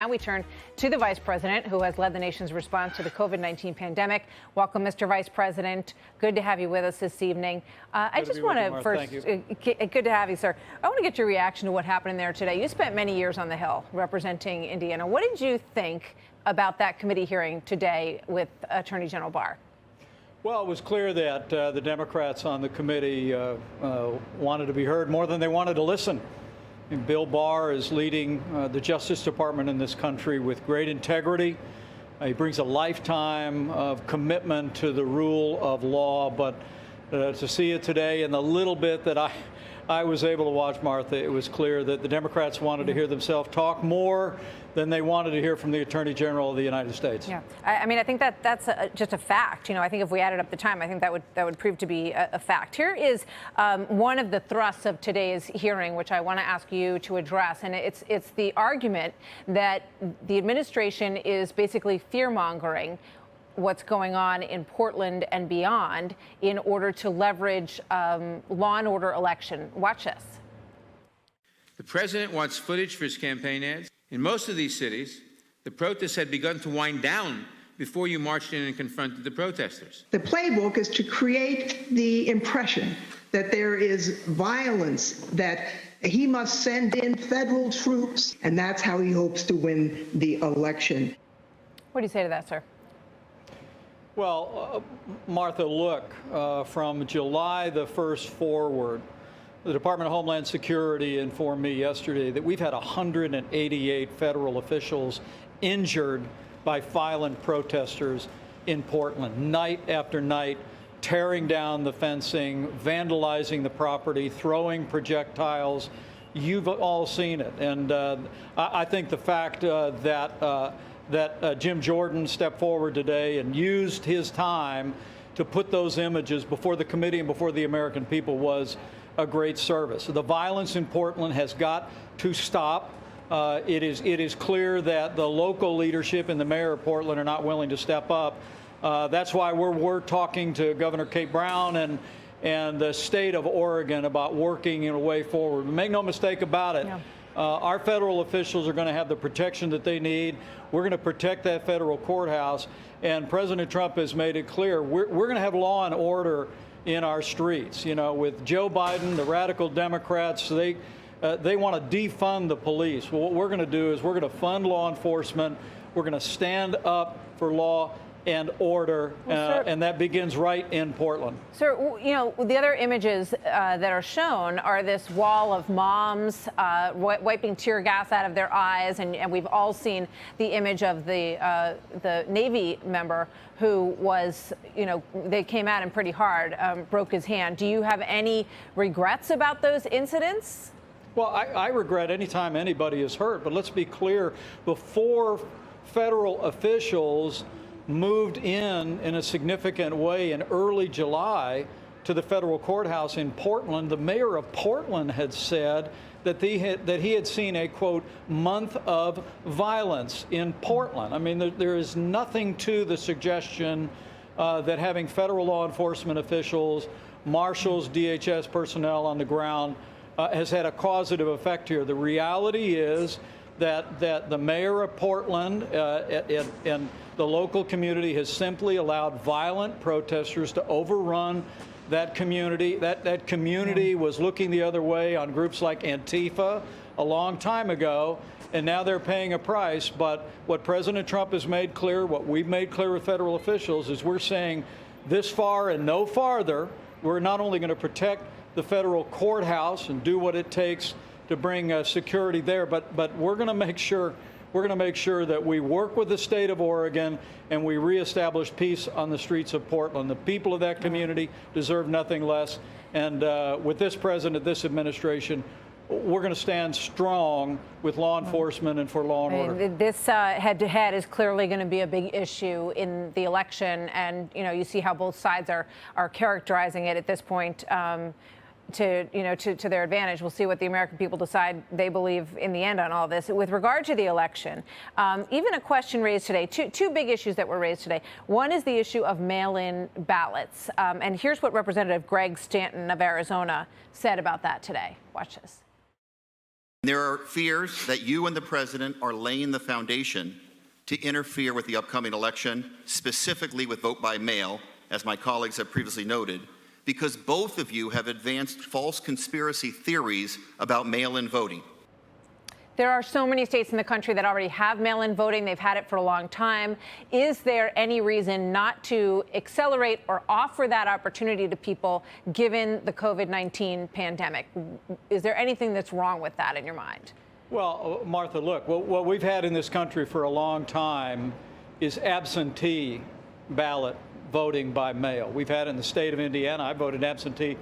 Now we turn to the vice president, who has led the nation's response to the COVID-19 pandemic. Welcome, Mr. Vice President. Good to have you with us this evening. I just want to first, good to have you, sir. I want to get your reaction to what happened in there today. You spent many years on the Hill representing Indiana. What did you think about that committee hearing today with Attorney General Barr? Well, it was clear that the Democrats on the committee wanted to be heard more than they wanted to listen. And Bill Barr is leading the Justice Department in this country with great integrity. He brings a lifetime of commitment to the rule of law. But to see it today and the little bit that I was able to watch, Martha, it was clear that the Democrats wanted to hear themselves talk more than they wanted to hear from the Attorney General of the United States. Yeah, I mean, I think that's just a fact. You know, I think if we added up the time, I think that would prove to be a fact. Here is one of the thrusts of today's hearing, which I want to ask you to address, and it's the argument that the administration is basically fear-mongering what's going on in Portland and beyond in order to leverage law and order election. Watch this. The president wants footage for his campaign ads. In most of these cities, the protests had begun to wind down before you marched in and confronted the protesters. The playbook is to create the impression that there is violence, that he must send in federal troops, and that's how he hopes to win the election. What do you say to that, sir? Well, Martha, look, from July the 1st forward, the Department of Homeland Security informed me yesterday that we've had 188 federal officials injured by violent protesters in Portland, night after night, tearing down the fencing, vandalizing the property, throwing projectiles. You've all seen it. And I think the fact that Jim Jordan stepped forward today and used his time to put those images before the committee and before the American people was a great service. The violence in Portland has got to stop. It is clear that the local leadership and the mayor of Portland are not willing to step up. That's why we're talking to Governor Kate Brown and the state of Oregon about working in a way forward. Make no mistake about it. Yeah. Our federal officials are going to have the protection that they need. We're going to protect that federal courthouse. And President Trump has made it clear we're going to have law and order in our streets. You know, with Joe Biden, the radical Democrats, they want to defund the police. Well, what we're going to do is we're going to fund law enforcement. We're going to stand up for law and order, and that begins right in Portland. Sir, you know, the other images that are shown are this wall of moms wiping tear gas out of their eyes, and we've all seen the image of the Navy member who was, you know, they came at him pretty hard, broke his hand. Do you have any regrets about those incidents? Well, I regret any time anybody is hurt, but let's be clear, before federal officials moved in a significant way in early July to the federal courthouse in Portland, the mayor of Portland had said that he had seen a, quote, month of violence in Portland. I mean, there is nothing to the suggestion that having federal law enforcement officials, marshals, DHS personnel on the ground has had a causative effect here. The reality is that the mayor of Portland and the local community has simply allowed violent protesters to overrun that community. That community was looking the other way on groups like Antifa a long time ago, and now they're paying a price. But what President Trump has made clear, what we've made clear with federal officials, is we're saying this far and no farther. We're not only going to protect the federal courthouse and do what it takes to bring security there, but we're going to make sure that we work with the state of Oregon and we reestablish peace on the streets of Portland. The people of that community deserve nothing less. And with this president, this administration, we're going to stand strong with law enforcement and for law and order. This head-to-head is clearly going to be a big issue in the election, and you know, you see how both sides are characterizing it at this point. To their advantage. We'll see what the American people decide they believe in the end on all this. With regard to the election, even a question raised today, two big issues that were raised today. One is the issue of mail-in ballots. And here's what Representative Greg Stanton of Arizona said about that today. Watch this. There are fears that you and the president are laying the foundation to interfere with the upcoming election, specifically with vote by mail, as my colleagues have previously noted, because both of you have advanced false conspiracy theories about mail-in voting. There are so many states in the country that already have mail-in voting. They've had it for a long time. Is there any reason not to accelerate or offer that opportunity to people given the COVID-19 pandemic? Is there anything that's wrong with that in your mind? Well, Martha, look, what we've had in this country for a long time is absentee ballot voting by mail. We've had in the state of Indiana. I voted absentee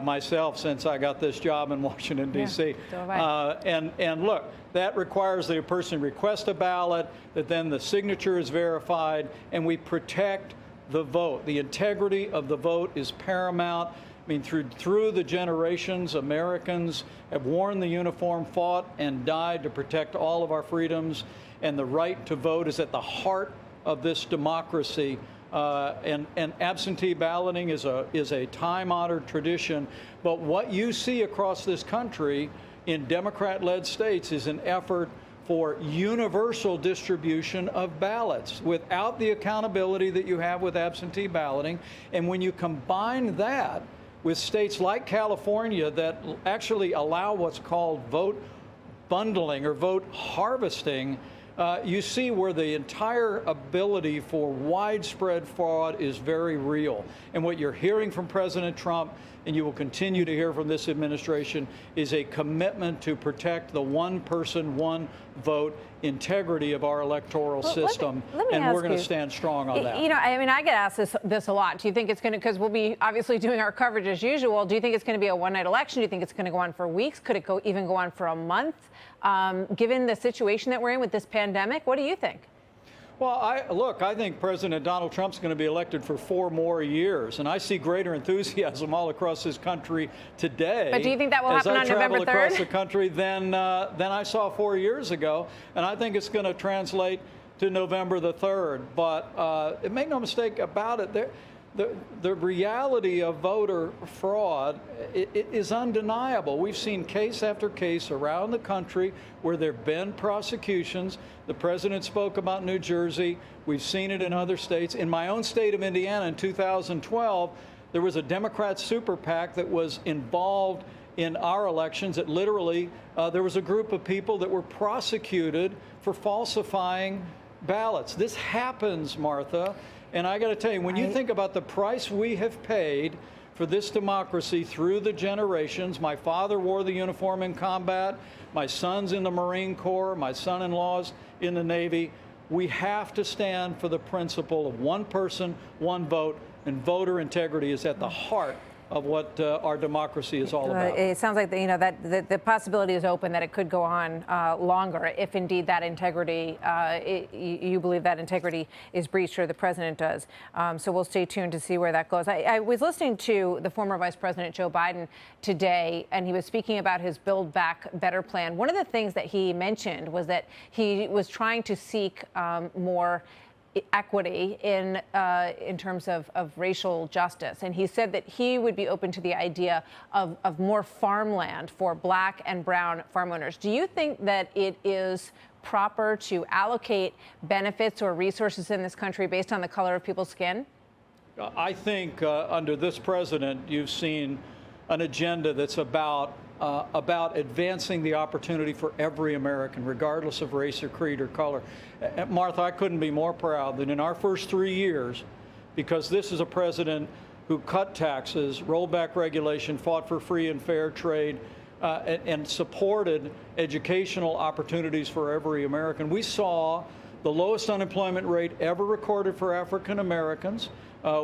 myself since I got this job in Washington, D.C. And look, that requires that a person request a ballot, that then the signature is verified, and we protect the vote. The integrity of the vote is paramount. I mean, through the generations, Americans have worn the uniform, fought and died to protect all of our freedoms, and the right to vote is at the heart of this democracy. And absentee balloting is a time-honored tradition. But what you see across this country in Democrat-led states is an effort for universal distribution of ballots without the accountability that you have with absentee balloting. And when you combine that with states like California that actually allow what's called vote bundling or vote harvesting, you see where the entire ability for widespread fraud is very real. And what you're hearing from President Trump, and you will continue to hear from this administration, is a commitment to protect the one person, one vote integrity of our electoral system. And we're going to stand strong on that. You know, I mean, I get asked this a lot. Do you think it's going to, because we'll be obviously doing our coverage as usual, do you think it's going to be a one-night election? Do you think it's going to go on for weeks? Could it even go on for a month? Given the situation that we're in with this pandemic, what do you think? Well, I think President Donald Trump's going to be elected for 4 more years, and I see greater enthusiasm all across this country today. But do you think that will happen on November 3rd? Across the country than I saw 4 years ago, and I think it's going to translate to November the 3rd. But make no mistake about it, the reality of voter fraud is undeniable. We've seen case after case around the country where there have been prosecutions. The president spoke about New Jersey. We've seen it in other states. In my own state of Indiana in 2012, there was a Democrat super PAC that was involved in our elections. That literally, there was a group of people that were prosecuted for falsifying ballots. This happens, Martha. And I got to tell you, when you think about the price we have paid for this democracy through the generations, my father wore the uniform in combat, my son's in the Marine Corps, my son-in-law's in the Navy. We have to stand for the principle of one person, one vote, and voter integrity is at the heart of what our democcy is all about. It sounds like that the possibility is open that it could go on longer if indeed that integrity, you believe that integrity is breached, or the president does. So we'll stay tuned to see where that goes. I was listening to the former Vice President Joe Biden today, and he was speaking about his Build Back Better plan. One of the things that he mentioned was that he was trying to seek more equity in terms of racial justice. And he said that he would be open to the idea of more farmland for black and brown farm owners. Do you think that it is proper to allocate benefits or resources in this country based on the color of people's skin? I think under this president, you've seen an agenda that's about advancing the opportunity for every American, regardless of race or creed or color. Martha, I couldn't be more proud that in our first 3 years, because this is a president who cut taxes, rolled back regulation, fought for free and fair trade, and supported educational opportunities for every American. We saw the lowest unemployment rate ever recorded for African Americans.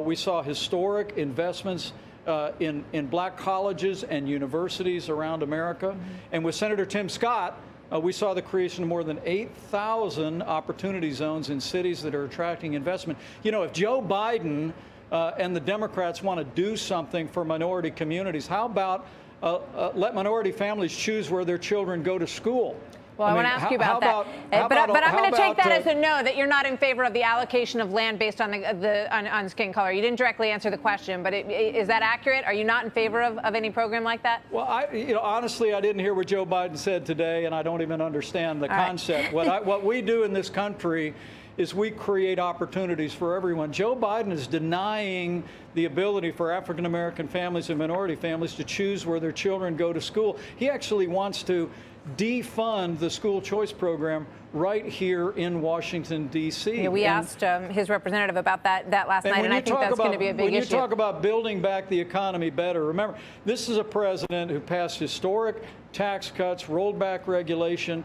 We saw historic investments in black colleges and universities around America. And with Senator Tim Scott, we saw the creation of more than 8,000 opportunity zones in cities that are attracting investment. You know, if Joe Biden and the Democrats want to do something for minority communities, how about let minority families choose where their children go to school? Well, I want to ask you about that. But I'm going to take that as a no, that you're not in favor of the allocation of land based on on skin color. You didn't directly answer the question, but is that accurate? Are you not in favor of any program like that? Well, honestly, I didn't hear what Joe Biden said today, and I don't even understand the concept. What we do in this country is we create opportunities for everyone. Joe Biden is denying the ability for African American families and minority families to choose where their children go to school. He actually wants to defund the school choice program right here in Washington, D.C. Yeah, we asked his representative about that last night, and I think that's going to be a big issue. When you talk about building back the economy better, remember, this is a president who passed historic tax cuts, rolled back regulation.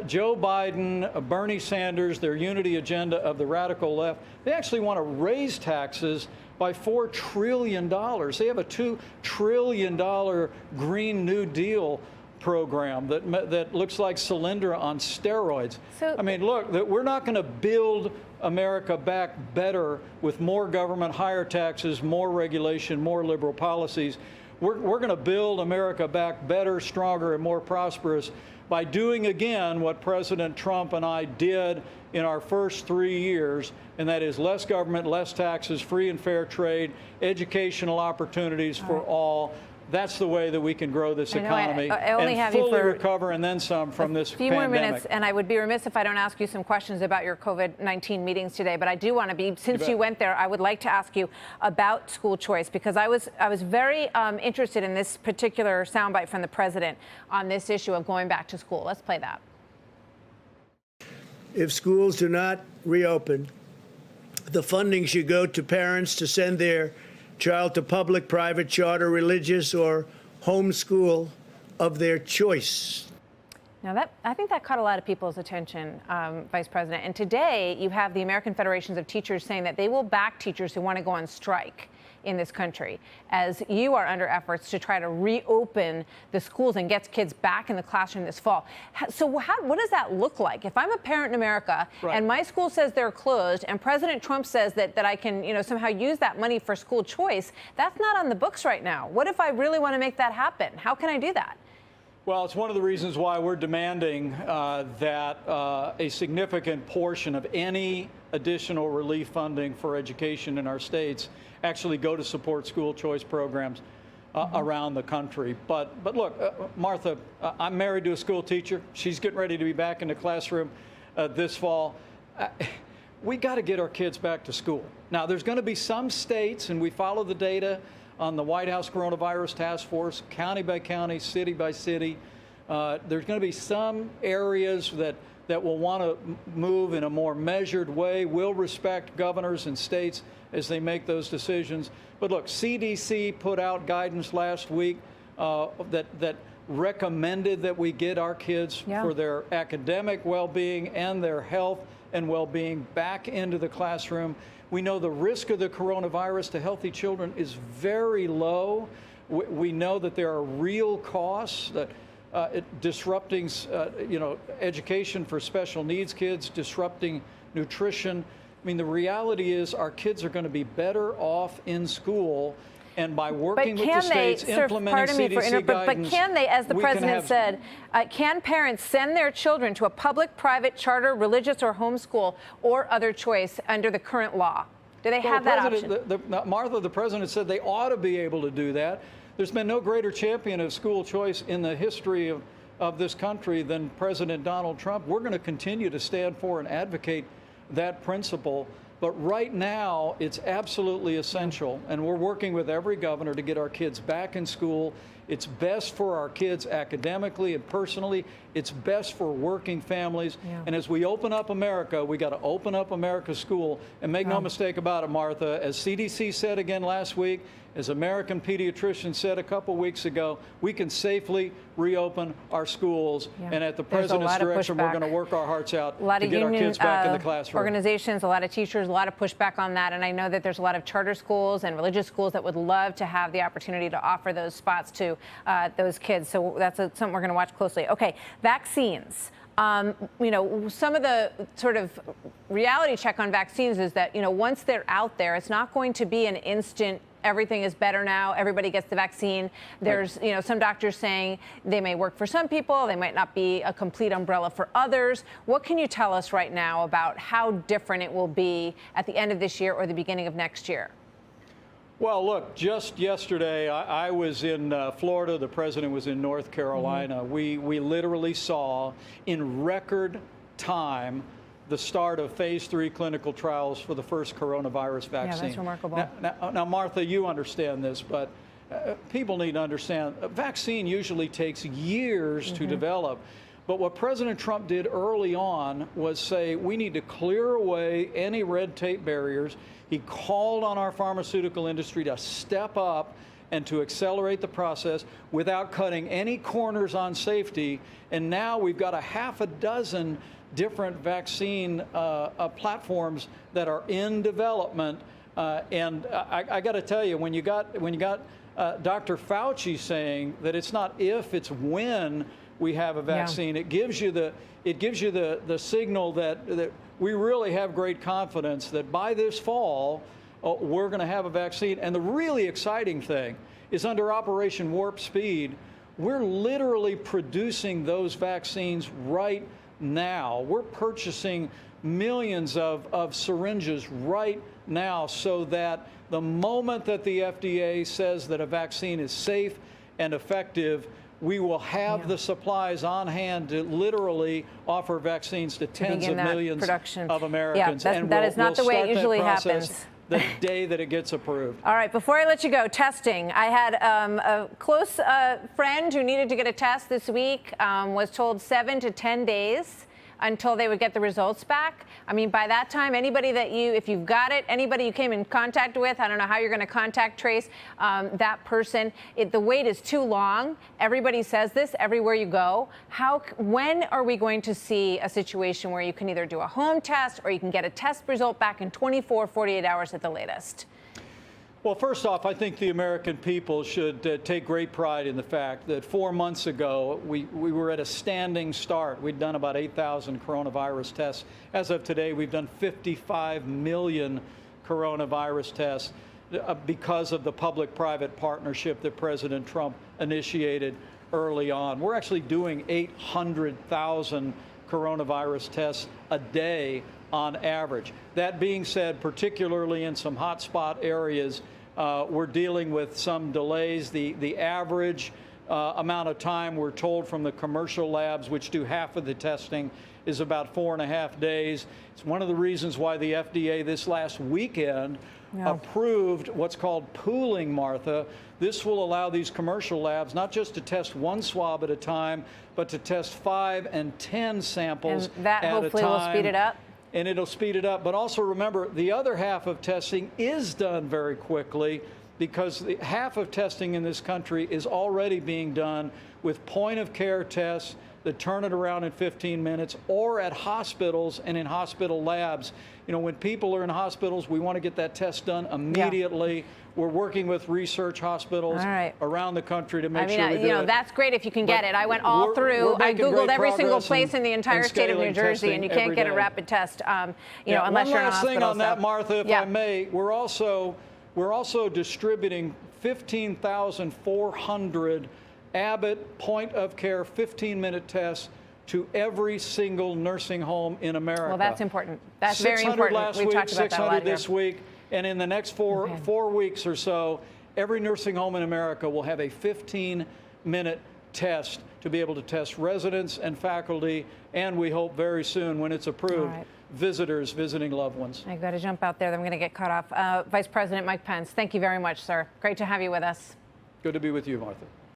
Joe Biden, Bernie Sanders, their unity agenda of the radical left, they actually want to raise taxes by $4 trillion. They have a $2 trillion Green New Deal program that looks like Solyndra on steroids. I mean, look, we're not going to build America back better with more government, higher taxes, more regulation, more liberal policies. We're going to build America back better, stronger, and more prosperous by doing again what President Trump and I did in our first 3 years, and that is less government, less taxes, free and fair trade, educational opportunities for all. That's the way that we can grow this economy and fully recover and then some from this pandemic. A few more minutes, and I would be remiss if I don't ask you some questions about your COVID-19 meetings today. But I do want to be, since you went there, I would like to ask you about school choice, because I was very interested in this particular soundbite from the president on this issue of going back to school. Let's play that. If schools do not reopen, the funding should go to parents to send their child to public, private, charter, religious, or homeschool of their choice. Now, I think that caught a lot of people's attention, Vice President. And today, you have the American Federations of Teachers saying that they will back teachers who want to go on strike in this country, as you are under efforts to try to reopen the schools and get kids back in the classroom this fall. So what does that look like? If I'm a parent in America and my school says they're closed and President Trump says that I can somehow use that money for school choice, that's not on the books right now. What if I really want to make that happen? How can I do that? Well, it's one of the reasons why we're demanding that a significant portion of any additional relief funding for education in our states actually go to support school choice programs around the country. But look, Martha, I'm married to a school teacher. She's getting ready to be back in the classroom this fall. We got to get our kids back to school. Now, there's going to be some states, and we follow the data on the White House Coronavirus Task Force, county by county, city by city. There's going to be some areas that will want to move in a more measured way. We'll respect governors and states as they make those decisions. But look, CDC put out guidance last week that recommended that we get our kids for their academic well-being and their health and well-being back into the classroom. We know the risk of the coronavirus to healthy children is very low. We know that there are real costs that disrupting, education for special needs kids, disrupting nutrition. I mean, the reality is our kids are going to be better off in school, and by working with the states, implementing CDC guidance. But can they, as the president said, can parents send their children to a public, private, charter, religious, or homeschool or other choice under the current law? Do they have that option? Martha, the president said they ought to be able to do that. There's been no greater champion of school choice in the history of this country than President Donald Trump. We're going to continue to stand for and advocate that principle. But right now, it's absolutely essential, and we're working with every governor to get our kids back in school. It's best for our kids academically and personally. It's best for working families. And as we open up America, we got to open up America's school. And make no mistake about it, Martha, as CDC said again last week, as American pediatricians said a couple weeks ago, we can safely reopen our schools. And at the president's direction, we're going to work our hearts out to get our kids back in the classroom. Organizations, a lot of teachers, a lot of pushback on that. And I know that there's a lot of charter schools and religious schools that would love to have the opportunity to offer those spots to those kids. So that's something we're going to watch closely. Okay, vaccines. Some of the sort of reality check on vaccines is that, once they're out there, it's not going to be an instant everything is better now, everybody gets the vaccine. There's, some doctors saying they may work for some people, they might not be a complete umbrella for others. What can you tell us right now about how different it will be at the end of this year or the beginning of next year? Well, look, just yesterday, I was in Florida. The president was in North Carolina. We literally saw in record time the start of phase 3 clinical trials for the first coronavirus vaccine. Yeah, that's remarkable. Now, Martha, you understand this, but people need to understand a vaccine usually takes years to develop. But what President Trump did early on was say we need to clear away any red tape barriers. He called on our pharmaceutical industry to step up and to accelerate the process without cutting any corners on safety. And now we've got a half a dozen different vaccine platforms that are in development. And I got to tell you, when you got Dr. Fauci saying that it's not if, it's when we have a vaccine, it gives you the signal that we really have great confidence that by this fall we're going to have a vaccine. And the really exciting thing is under Operation Warp Speed, we're literally producing those vaccines right now. We're purchasing millions of syringes right now so that the moment that the FDA says that a vaccine is safe and effective, we will have the supplies on hand to literally offer vaccines to tens of millions of Americans. Yeah, that is not the way it usually happens. The day that it gets approved. All right, before I let you go, testing. I had a close friend who needed to get a test this week, was told 7 to 10 days until they would get the results back. I mean, by that time, anybody that if you've got it, anybody you came in contact with, I don't know how you're going to contact trace that person. The wait is too long. Everybody says this everywhere you go. When are we going to see a situation where you can either do a home test or you can get a test result back in 24, 48 hours at the latest? Well, first off, I think the American people should take great pride in the fact that 4 months ago, we were at a standing start. We'd done about 8,000 coronavirus tests. As of today, we've done 55 million coronavirus tests because of the public-private partnership that President Trump initiated early on. We're actually doing 800,000 coronavirus tests a day on average. That being said, particularly in some hotspot areas, we're dealing with some delays. The average amount of time we're told from the commercial labs, which do half of the testing, is about 4.5 days. It's one of the reasons why the FDA this last weekend approved what's called pooling, Martha. This will allow these commercial labs not just to test one swab at a time, but to test 5 and 10 samples and that at a time. hopefully will speed it up. And it'll speed it up. But also remember, the other half of testing is done very quickly because half of testing in this country is already being done with point-of-care tests that turn it around in 15 minutes or at hospitals and in hospital labs. You know, when people are in hospitals, we want to get that test done immediately. Yeah. We're working with research hospitals around the country to make sure we do it. That's great if you can get it. I went all through. I Googled every single place in the entire state of New Jersey, and you can't get a rapid test, unless you're in a hospital. One last thing on that, Martha, if I may. We're also distributing 15,400 Abbott point-of-care 15-minute tests to every single nursing home in America. Well, that's important. That's very important. 600 last week, 600 this week. And in the next four weeks or so, every nursing home in America will have a 15-minute test to be able to test residents and faculty, and we hope very soon, when it's approved, visitors visiting loved ones. I've got to jump out there. I'm going to get cut off. Vice President Mike Pence, thank you very much, sir. Great to have you with us. Good to be with you, Martha.